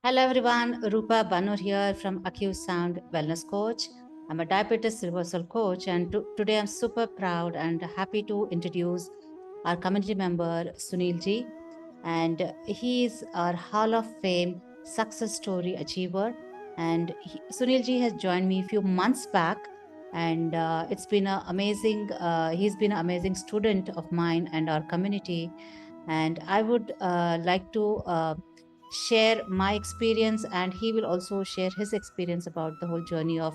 Hello everyone, Rupa Banur here from Acute Sound Wellness Coach. I'm a diabetes reversal coach, and today I'm super proud and happy to introduce our community member Sunil ji. And he is our Hall of Fame success story achiever. And Sunil ji has joined me a few months back, and it's been an amazing. He's been an amazing student of mine and our community. And I would like to share my experience, and he will also share his experience about the whole journey of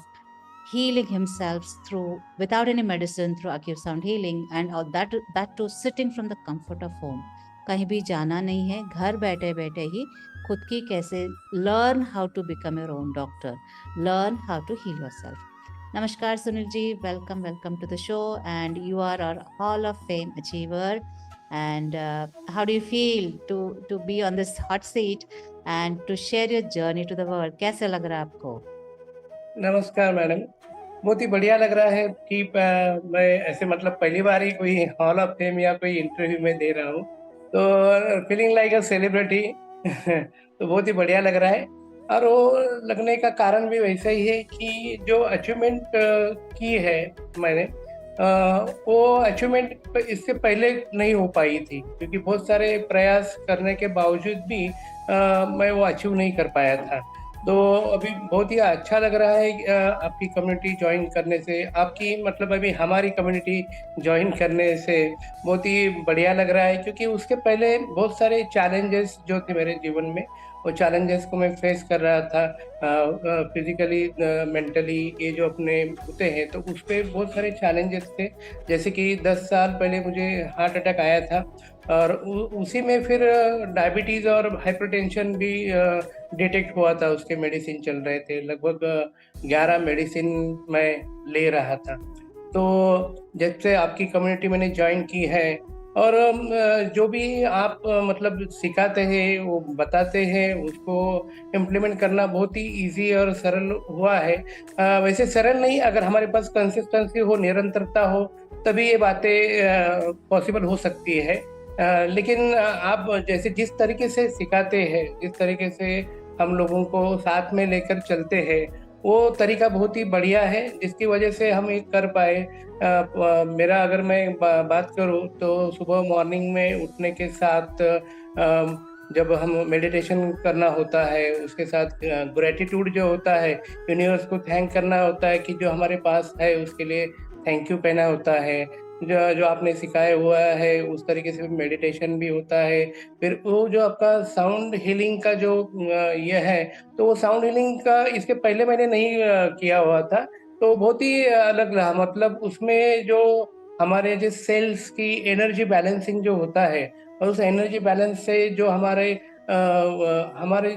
healing himself through without any medicine through acute sound healing, and that too sitting from the comfort of home. कहीं भी जाना नहीं है, घर बैठे बैठे ही खुद की कैसे learn how to become your own doctor, learn how to heal yourself. Namaskar Sunil ji, welcome to the show, and you are our Hall of Fame achiever. And how do you feel to be on this hot seat and to share your journey to the world? कैसे लग रहा है आपको? नमस्कार madam, बहुत ही बढ़िया लग रहा है कि मैं ऐसे मतलब पहली बार ही कोई हॉल ऑफ फेम या कोई इंटरव्यू में दे रहा हूँ, तो फीलिंग लाइक अ सेलिब्रिटी तो बहुत ही बढ़िया लग रहा है। और वो लगने का कारण भी वैसा ही है कि जो अचीवमेंट की है मैंने, वो अचीवमेंट इससे पहले नहीं हो पाई थी, क्योंकि बहुत सारे प्रयास करने के बावजूद भी मैं वो अचीव नहीं कर पाया था। तो अभी बहुत ही अच्छा लग रहा है आपकी कम्युनिटी ज्वाइन करने से, आपकी मतलब अभी हमारी कम्युनिटी ज्वाइन करने से बहुत ही बढ़िया लग रहा है, क्योंकि उसके पहले बहुत सारे चैलेंजेस जो थे मेरे जीवन में, वो चैलेंजेस को मैं फेस कर रहा था। फिजिकली, मेंटली, ये जो अपने होते हैं तो उस पर बहुत सारे चैलेंजेस थे। जैसे कि 10 साल पहले मुझे हार्ट अटैक आया था, और उसी में फिर डायबिटीज़ और हाइपरटेंशन भी डिटेक्ट हुआ था। उसके मेडिसिन चल रहे थे, लगभग 11 मेडिसिन मैं ले रहा था। तो जब से आपकी कम्युनिटी मैंने ज्वाइन की है, और जो भी आप मतलब सिखाते हैं, वो बताते हैं, उसको इम्प्लीमेंट करना बहुत ही इजी और सरल हुआ है। वैसे सरल नहीं, अगर हमारे पास कंसिस्टेंसी हो, निरंतरता हो, तभी ये बातें पॉसिबल हो सकती है। लेकिन आप जैसे जिस तरीके से सिखाते हैं, जिस तरीके से हम लोगों को साथ में लेकर चलते हैं, वो तरीका बहुत ही बढ़िया है, जिसकी वजह से हम ये कर पाए। मेरा अगर मैं बात करूँ तो सुबह मॉर्निंग में उठने के साथ जब हम मेडिटेशन करना होता है, उसके साथ ग्रेटिट्यूड जो होता है, यूनिवर्स को थैंक करना होता है कि जो हमारे पास है उसके लिए थैंक यू कहना होता है। जो जो आपने सिखाया हुआ है उस तरीके से मेडिटेशन भी होता है। फिर वो जो आपका साउंड हीलिंग का जो ये है, तो वो साउंड हीलिंग का इसके पहले मैंने नहीं किया हुआ था, तो बहुत ही अलग रहा। मतलब उसमें जो हमारे जो सेल्स की एनर्जी बैलेंसिंग जो होता है, और उस एनर्जी बैलेंस से जो हमारे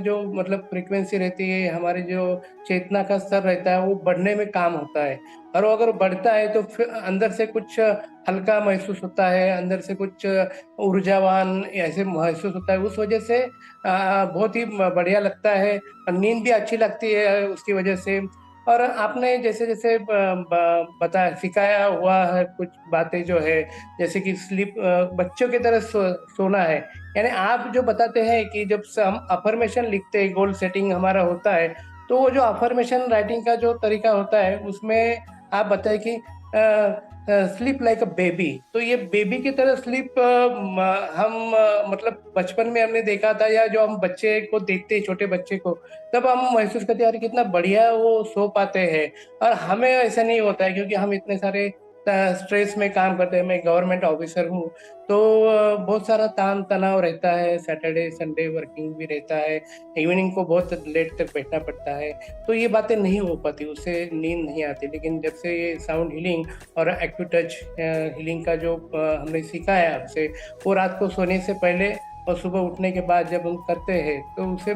जो मतलब फ्रीक्वेंसी रहती है, हमारे जो चेतना का स्तर रहता है, वो बढ़ने में काम होता है। और वो अगर बढ़ता है तो फिर अंदर से कुछ हल्का महसूस होता है, अंदर से कुछ ऊर्जावान ऐसे महसूस होता है। उस वजह से बहुत ही बढ़िया लगता है, और नींद भी अच्छी लगती है उसकी वजह से। और आपने जैसे जैसे बता सिखाया हुआ है कुछ बातें जो है, जैसे कि स्लीप, बच्चों की तरह सोना है। यानी आप जो बताते हैं कि जब से हम अफर्मेशन लिखते हैं, गोल सेटिंग हमारा होता है, तो वो जो अफर्मेशन राइटिंग का जो तरीका होता है, उसमें आप बताएं कि स्लीप लाइक अ बेबी। तो ये बेबी की तरह स्लीप हम मतलब बचपन में हमने देखा था, या जो हम बच्चे को देखते हैं, छोटे बच्चे को, तब हम महसूस करते हैं यार कितना बढ़िया वो सो पाते हैं। और हमें ऐसा नहीं होता है, क्योंकि हम इतने सारे स्ट्रेस में काम करते हैं। मैं गवर्नमेंट ऑफिसर हूँ, तो बहुत सारा तान तनाव रहता है, सैटरडे संडे वर्किंग भी रहता है, इवनिंग को बहुत लेट तक बैठना पड़ता है, तो ये बातें नहीं हो पाती, उससे नींद नहीं आती। लेकिन जब से ये साउंड हीलिंग और एक्यू टच हीलिंग का जो हमने सीखा है आपसे, वो रात को सोने से पहले और सुबह उठने के बाद जब हम करते हैं, तो उससे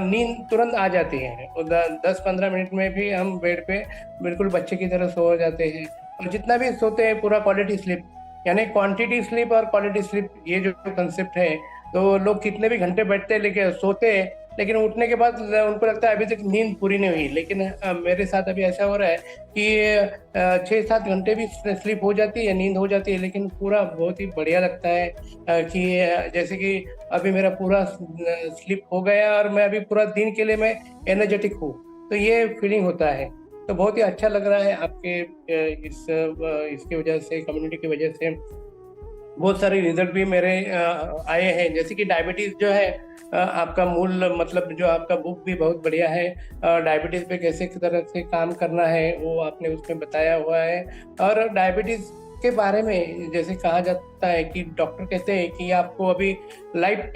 नींद तुरंत आ जाती है, और 10-15 मिनट में भी हम बेड पे बिल्कुल बच्चे की तरह सो जाते हैं। और जितना भी सोते हैं पूरा क्वालिटी स्लीप, यानी क्वांटिटी स्लीप और क्वालिटी स्लीप, ये जो कंसेप्ट है, तो लोग कितने भी घंटे बैठते हैं लेके सोते हैं, लेकिन उठने के बाद उनको लगता है अभी तक नींद पूरी नहीं हुई। लेकिन मेरे साथ अभी ऐसा हो रहा है कि 6-7 घंटे भी स्लीप हो जाती है, नींद हो जाती है, लेकिन पूरा बहुत ही बढ़िया लगता है कि जैसे कि अभी मेरा पूरा स्लीप हो गया और मैं अभी पूरा दिन के लिए मैं एनर्जेटिक हूँ। तो ये फीलिंग होता है। तो बहुत ही अच्छा लग रहा है आपके इसकी वजह से, कम्युनिटी की वजह से बहुत सारे रिजल्ट भी मेरे आए हैं। जैसे कि डायबिटीज जो है, आपका मूल मतलब जो आपका बुक भी बहुत बढ़िया है। डायबिटीज पे कैसे किस तरह से काम करना है वो आपने उसमें बताया हुआ है। और डायबिटीज के बारे में जैसे कहा जाता है कि डॉक्टर कहते हैं कि आपको अभी लाइफ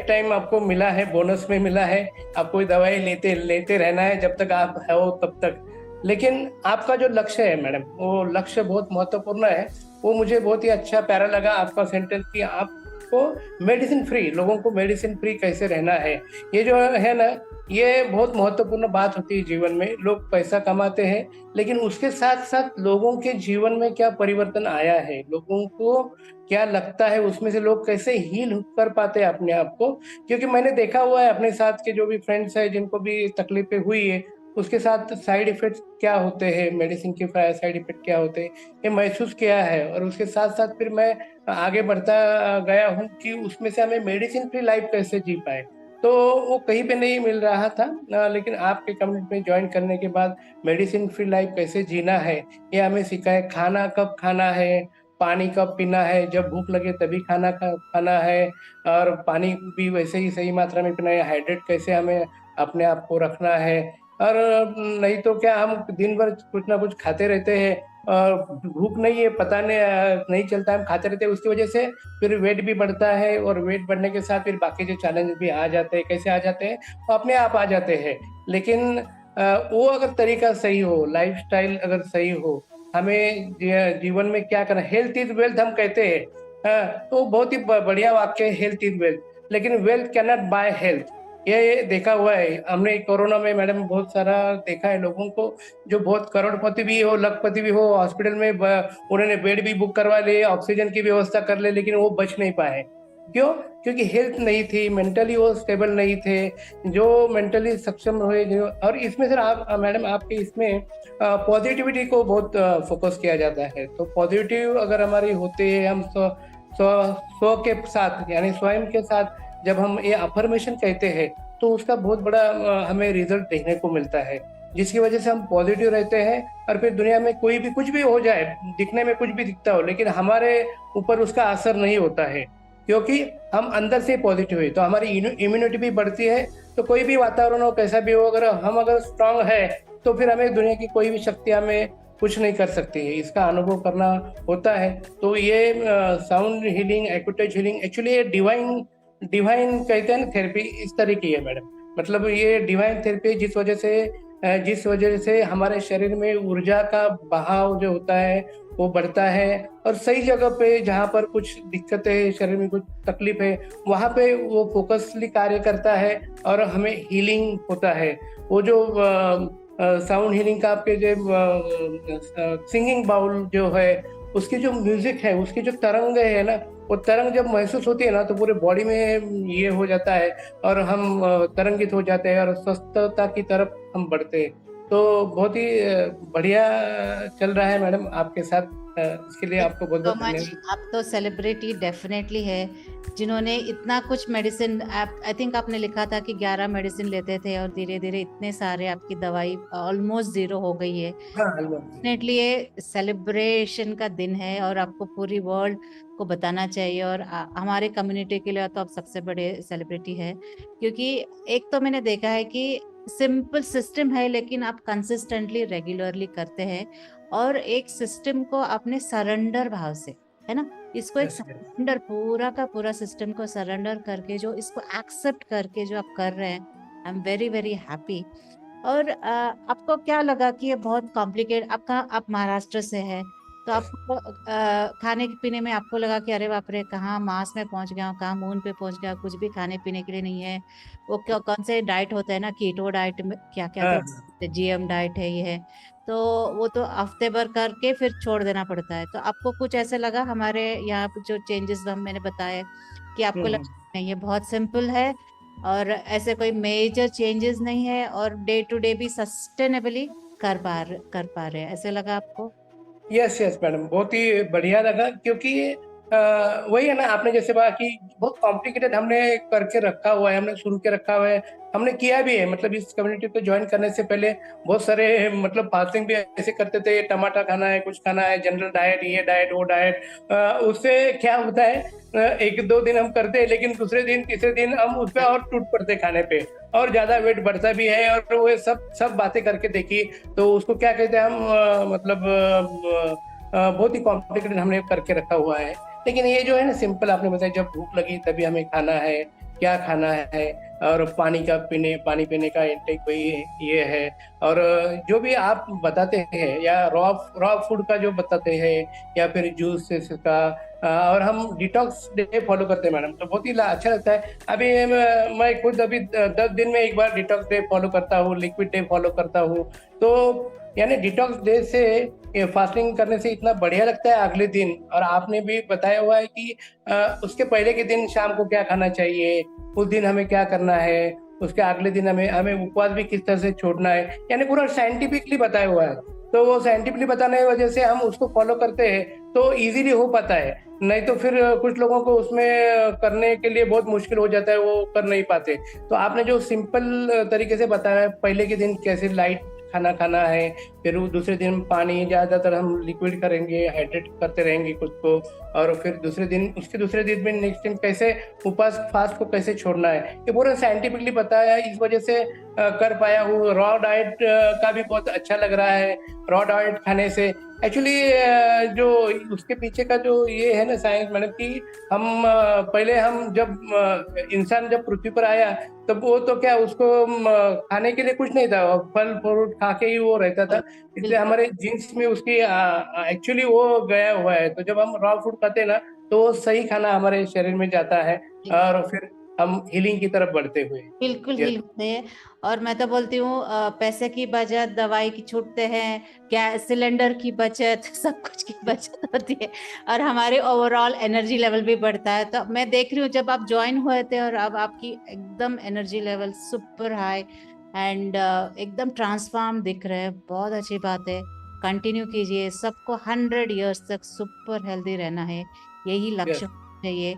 टाइम आपको मिला है, बोनस में मिला है। आपको दवाई लेते लेते रहना है जब तक आप हो तब तक। लेकिन आपका जो लक्ष्य है मैडम, वो लक्ष्य बहुत महत्वपूर्ण है। वो मुझे बहुत ही अच्छा प्यारा लगा आपका सेंटेंस कि आपको मेडिसिन फ्री, लोगों को मेडिसिन फ्री कैसे रहना है। ये जो है ना, ये बहुत महत्वपूर्ण बात होती है जीवन में। लोग पैसा कमाते हैं, लेकिन उसके साथ साथ लोगों के जीवन में क्या परिवर्तन आया है, लोगों को क्या लगता है, उसमें से लोग कैसे हील कर पाते हैं अपने आप को। क्योंकि मैंने देखा हुआ है अपने साथ के जो भी फ्रेंड्स हैं जिनको भी तकलीफें हुई है, उसके साथ साइड इफेक्ट्स क्या होते हैं, मेडिसिन के साइड इफेक्ट क्या होते हैं, ये महसूस किया है। और उसके साथ साथ फिर मैं आगे बढ़ता गया हूँ कि उसमें से हमें मेडिसिन फ्री लाइफ कैसे जी पाए। तो वो कहीं पे नहीं मिल रहा था, लेकिन आपके कम्युनिटी में ज्वाइन करने के बाद मेडिसिन फ्री लाइफ कैसे जीना है ये हमें सिखाए। खाना कब खाना है, पानी कब पीना है, जब भूख लगे तभी खाना खाना है, और पानी भी वैसे ही सही मात्रा में पीना है। हाइड्रेट कैसे हमें अपने आप को रखना है। और नहीं तो क्या, हम दिन भर कुछ ना कुछ खाते रहते हैं और भूख नहीं है, पता नहीं चलता, हम खाते रहते हैं। उसकी वजह से फिर वेट भी बढ़ता है, और वेट बढ़ने के साथ फिर बाकी जो चैलेंज भी आ जाते हैं। कैसे आ जाते हैं? वो अपने आप आ जाते हैं। लेकिन वो अगर तरीका सही हो, लाइफस्टाइल अगर सही हो, हमें जीवन में क्या करना, हेल्थ इज वेल्थ हम कहते हैं। तो बहुत ही बढ़िया वाक्य है, हेल्थ इज वेल्थ। लेकिन wealth can not by health, ये देखा हुआ है हमने कोरोना में मैडम। बहुत सारा देखा है लोगों को जो बहुत करोड़पति भी हो, लखपति भी हो, हॉस्पिटल में उन्होंने बेड भी बुक करवा लिए, ऑक्सीजन की व्यवस्था कर ले, लेकिन वो बच नहीं पाए। क्यों? क्योंकि हेल्थ नहीं थी, मेंटली वो स्टेबल नहीं थे। जो मेंटली सक्षम हुए जो, और इसमें सर आप मैडम आपके इसमें पॉजिटिविटी को बहुत फोकस किया जाता है। तो पॉजिटिव अगर हमारी होते हैं, हम स्व स्व स्व के साथ यानी स्वयं के साथ जब हम ये अफर्मेशन कहते हैं, तो उसका बहुत बड़ा हमें रिजल्ट देखने को मिलता है, जिसकी वजह से हम पॉजिटिव रहते हैं। और फिर दुनिया में कोई भी कुछ भी हो जाए, दिखने में कुछ भी दिखता हो, लेकिन हमारे ऊपर उसका असर नहीं होता है, क्योंकि हम अंदर से पॉजिटिव है। तो हमारी इम्यूनिटी भी बढ़ती है। तो कोई भी वातावरण हो, कैसा भी हो, अगर स्ट्रांग है, तो फिर हमें दुनिया की कोई भी शक्ति हमें कुछ नहीं कर सकती है। इसका अनुभव करना होता है। तो ये साउंड हीलिंग, एक्यूटच हीलिंग, एक्चुअली ये डिवाइन डिवाइन कहते हैं ना, थेरेपी इस तरह की है मैडम। मतलब ये डिवाइन थेरेपी जिस वजह से हमारे शरीर में ऊर्जा का बहाव जो होता है वो बढ़ता है, और सही जगह पे जहाँ पर कुछ दिक्कत है, शरीर में कुछ तकलीफ है, वहाँ पे वो फोकसली कार्य करता है और हमें हीलिंग होता है। वो जो साउंड हीलिंग का आपके जो सिंगिंग बाउल जो है, उसकी जो म्यूजिक है, उसकी जो तरंग है ना, वो तरंग जब महसूस होती है ना, तो पूरे बॉडी में ये हो जाता है, और हम तरंगित हो जाते हैं और स्वस्थता की तरफ हम बढ़ते हैं। तो बहुत ही बढ़िया चल रहा है मैडम आपके साथ। इसके लिए आपको बहुत तो बहुत मच धन्यवाद। आप तो सेलिब्रिटी डेफिनेटली है, जिन्होंने इतना कुछ मेडिसिन, आप आई थिंक आपने लिखा था कि 11 मेडिसिन लेते थे और धीरे धीरे इतने सारे आपकी दवाई ऑलमोस्ट जीरो हो गई है। हाँ हलवा। डेफिनेटली ये सेलिब्रेशन का दिन है और आपको पूरी वर्ल्ड को बताना चाहिए। और हमारे कम्युनिटी के लिए तो आप सबसे बड़े सेलिब्रिटी है, क्योंकि एक तो मैंने देखा है कि सिंपल सिस्टम है, लेकिन आप कंसिस्टेंटली रेगुलरली करते हैं, और एक सिस्टम को अपने सरेंडर भाव से, है ना, इसको एक यस यस। सरेंडर, पूरा का पूरा सिस्टम को सरेंडर करके जो इसको एक्सेप्ट करके जो आप कर रहे हैं, I am very very happy. और आपको क्या लगा कि ये बहुत कॉम्प्लिकेट, आप महाराष्ट्र से है, तो आपको खाने पीने में आपको लगा कि अरे बाप रे, कहाँ मांस में पहुंच गया हूँ, कहाँ मून पे पहुंच गया, कुछ भी खाने पीने के लिए नहीं है। वो कौन से डाइट होता है ना, कीटो डाइट में क्या क्या हाँ तो जीएम डाइट है, ये है। तो वो तो हफ्ते भर करके फिर छोड़ देना पड़ता है। तो आपको कुछ ऐसा लगा हमारे यहाँ पे जो चेंजेस हम मैंने बताए, कि आपको हम्म। लगा नहीं ये बहुत सिंपल है, और ऐसे कोई मेजर चेंजेस नहीं है और डे टू डे भी सस्टेनेबली कर पा रहे हैं, ऐसे लगा आपको? यस यस मैडम, बहुत ही बढ़िया लगा, क्योंकि वही है ना, आपने जैसे कहा कि बहुत कॉम्प्लिकेटेड हमने करके रखा हुआ है, हमने शुरू के रखा हुआ है, हमने किया भी है। मतलब इस कम्युनिटी को ज्वाइन करने से पहले बहुत सारे मतलब फास्टिंग भी ऐसे करते थे, टमाटर खाना है, कुछ खाना है, जनरल डाइट, ये डाइट वो डाइट। उससे क्या होता है, एक दो दिन हम करते हैं, लेकिन दूसरे दिन तीसरे दिन हम उस पर और टूट पड़ते खाने पे, और ज्यादा वेट बढ़ता भी है। और वो सब बातें करके देखी तो उसको क्या कहते हैं हम, बहुत ही कॉम्प्लिकेटेड हमने करके रखा हुआ है। लेकिन ये जो है ना सिंपल, आपने बताया जब भूख लगी तभी हमें खाना है, क्या खाना है, और पानी पीने का इंटेक वही ये है। और जो भी आप बताते हैं, या रॉ फूड का जो बताते हैं, या फिर जूस का, और हम डिटॉक्स डे फॉलो करते हैं मैडम, तो बहुत ही अच्छा लगता है। अभी मैं खुद अभी 10 दिन में एक बार डिटॉक्स डे फॉलो करता हूँ, लिक्विड डे फॉलो करता हूँ। तो यानी डिटॉक्स डे से फास्टिंग करने से इतना बढ़िया लगता है अगले दिन। और आपने भी बताया हुआ है कि उसके पहले के दिन शाम को क्या खाना चाहिए, उस दिन हमें क्या करना है, उसके अगले दिन हमें हमें उपवास भी किस तरह से छोड़ना है, यानी पूरा साइंटिफिकली बताया हुआ है। तो वो साइंटिफिकली बताने की वजह से हम उसको फॉलो करते हैं तो इजीली हो पाता है। नहीं तो फिर कुछ लोगों को उसमें करने के लिए बहुत मुश्किल हो जाता है, वो कर नहीं पाते। तो आपने जो सिंपल तरीके से बताया, पहले के दिन कैसे लाइट खाना खाना है, फिर वो दूसरे दिन पानी ज्यादातर हम लिक्विड करेंगे, हाइड्रेट करते रहेंगे खुद को, और फिर उसके दूसरे दिन में नेक्स्ट दिन कैसे उपवास फास्ट को कैसे छोड़ना है, ये पूरा साइंटिफिकली बताया है। इस वजह से कर पाया हूँ। रॉ डाइट का भी बहुत अच्छा लग रहा है। रॉ डाइट खाने से एक्चुअली जो उसके पीछे का जो ये है ना साइंस मैडम, कि हम पहले हम जब इंसान जब पृथ्वी पर आया, तब वो तो क्या उसको खाने के लिए कुछ नहीं था, फल फ्रूट खा के ही वो रहता था। इसलिए बिल्कुल हमारे जीन्स में उसकी एक्चुअली वो गया हुआ है। तो जब हम रॉ फूड खाते हैं ना, तो वो सही खाना हमारे शरीर में जाता है, और फिर हम हीलिंग की तरफ बढ़ते हुए। बिल्कुल यस हिल होते हैं। और मैं तो बोलती हूँ पैसे की बचत, दवाई की छूटते हैं, गैस सिलेंडर की बचत, सब कुछ की बचत होती है, और हमारे ओवरऑल एनर्जी लेवल भी बढ़ता है। तो मैं देख रही हूँ जब आप ज्वाइन हुए थे और अब आपकी एकदम energy level super high and एकदम ट्रांसफॉर्म दिख रहे हैं। बहुत अच्छी बात है, कंटिन्यू कीजिए। सबको 100 इयर्स तक सुपर हेल्दी रहना है, यही यस लक्ष्य चाहिए।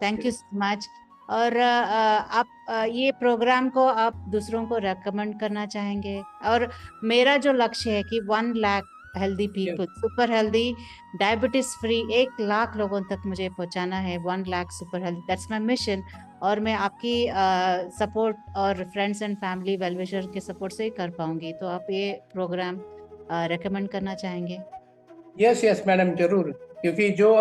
Thank you so much. और आप ये प्रोग्राम को आप दूसरों को रेकमेंड करना चाहेंगे? और मेरा जो लक्ष्य है कि 1 lakh healthy yes people, super healthy, diabetes free 1 lakh लोगों तक मुझे पहुंचाना है। 1 lakh super healthy, that's my mission. और मैं आपकी सपोर्ट और फ्रेंड्स एंड फैमिली वेलविशर के सपोर्ट से ही कर पाऊंगी। तो आप ये प्रोग्राम रेकमेंड करना चाहेंगे? यस यस मैडम, जरूर। क्योंकि जो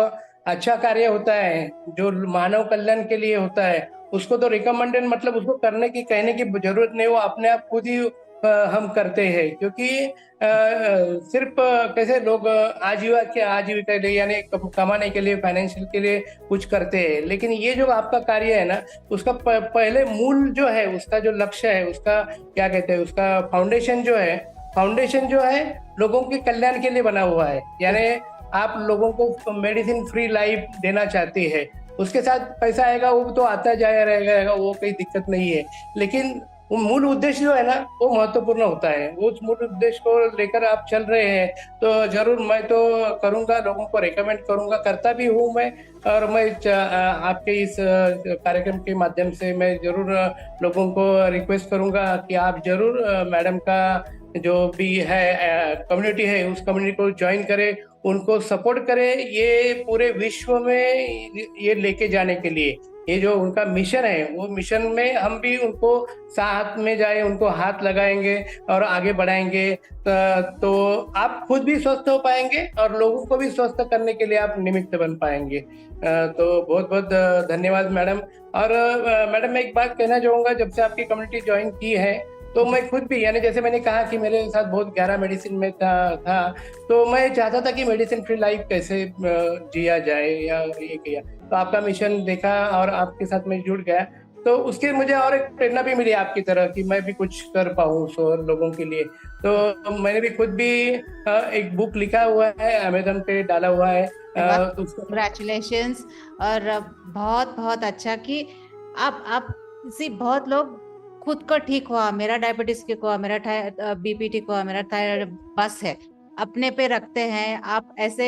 अच्छा कार्य होता है, जो मानव कल्याण के लिए होता है, उसको तो रिकमेंडेड मतलब उसको करने की कहने की जरूरत नहीं, वो अपने आप खुद ही हम करते हैं। क्योंकि सिर्फ कैसे लोग आजीविका के लिए, यानी कमाने के लिए, फाइनेंशियल के लिए कुछ करते हैं, लेकिन ये जो आपका कार्य है ना, उसका पहले मूल जो है, उसका जो लक्ष्य है, उसका क्या कहते हैं, उसका फाउंडेशन जो है लोगों के कल्याण के लिए बना हुआ है। यानी आप लोगों को मेडिसिन फ्री लाइफ देना चाहते हैं, उसके साथ पैसा आएगा वो तो आता जाया रहेगा, वो कोई दिक्कत नहीं है। लेकिन वो मूल उद्देश्य जो है ना, वो महत्वपूर्ण होता है। उस मूल उद्देश्य को लेकर आप चल रहे हैं, तो जरूर मैं तो करूंगा, लोगों को रिकमेंड करूंगा, करता भी हूँ मैं। और मैं आपके इस कार्यक्रम के माध्यम से मैं जरूर लोगों को रिक्वेस्ट करूंगा कि आप जरूर मैडम का जो भी है कम्युनिटी है, उस कम्युनिटी को ज्वाइन करें, उनको सपोर्ट करें, ये पूरे विश्व में ये लेके जाने के लिए। ये जो उनका मिशन है, वो मिशन में हम भी उनको साथ में जाए, उनको हाथ लगाएंगे और आगे बढ़ाएंगे। तो आप खुद भी स्वस्थ हो पाएंगे और लोगों को भी स्वस्थ करने के लिए आप निमित्त बन पाएंगे। तो बहुत बहुत धन्यवाद मैडम। और मैडम, मैं एक बात कहना चाहूंगा, जब से आपकी कम्युनिटी ज्वाइन की है, तो मैं खुद भी, यानी जैसे मैंने कहा कि मेरे साथ बहुत गहरा मेडिसिन में था, तो मैं चाहता था कि मेडिसिन फ्री लाइफ कैसे जिया जाए, या ये किया। तो आपका मिशन देखा और आपके साथ मैं जुड़ गया, तो उसके मुझे और एक प्रेरणा भी मिली आपकी तरह, कि मैं भी कुछ कर पाऊँ सो लोगों के लिए। तो मैंने भी खुद भी एक बुक लिखा हुआ है, अमेजन पे डाला हुआ है। तो उसको कंग्रेचुलेशंस। और बहुत बहुत अच्छा कि आप सी बहुत लोग खुद को ठीक हुआ, मेरा डायबिटीज ठीक हुआ, मेरा बीपी ठीक हुआ, मेरा थायराइड, बस है, अपने पे रखते हैं। आप ऐसे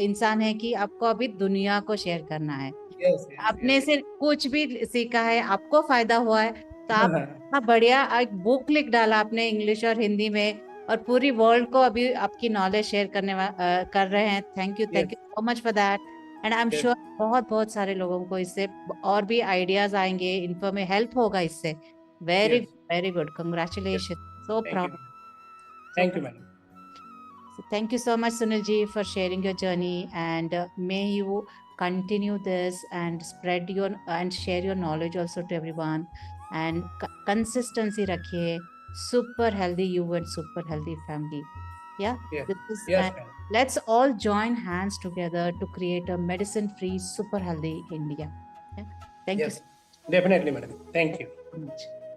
इंसान है कि आपको अभी दुनिया को शेयर करना है। यस यस आपने यस। से कुछ भी सीखा है, आपको फायदा हुआ है, तो आप इतना बढ़िया एक बुक लिख डाला आपने इंग्लिश और हिंदी में, और पूरी वर्ल्ड को अभी आपकी नॉलेज शेयर कर रहे हैं। Thank you yes so much for that. And I am yes. Sure बहुत बहुत सारे लोगों को इससे और भी आइडियाज आएंगे, इन्फो में हेल्प होगा इससे। Very yes very good, yes. Congratulation, so thank you. Proud, so thank you proud. Madam. So thank you so much, Sunil ji, for sharing your journey, and may you continue this and spread your and share your knowledge also to everyone. And consistency rakhiye. Super healthy you and super healthy family. Yeah, yes this is yes and madam. let's all join hands together to create a medicine-free, super healthy India. Yeah. Thank you yes definitely madam, thank you. so much.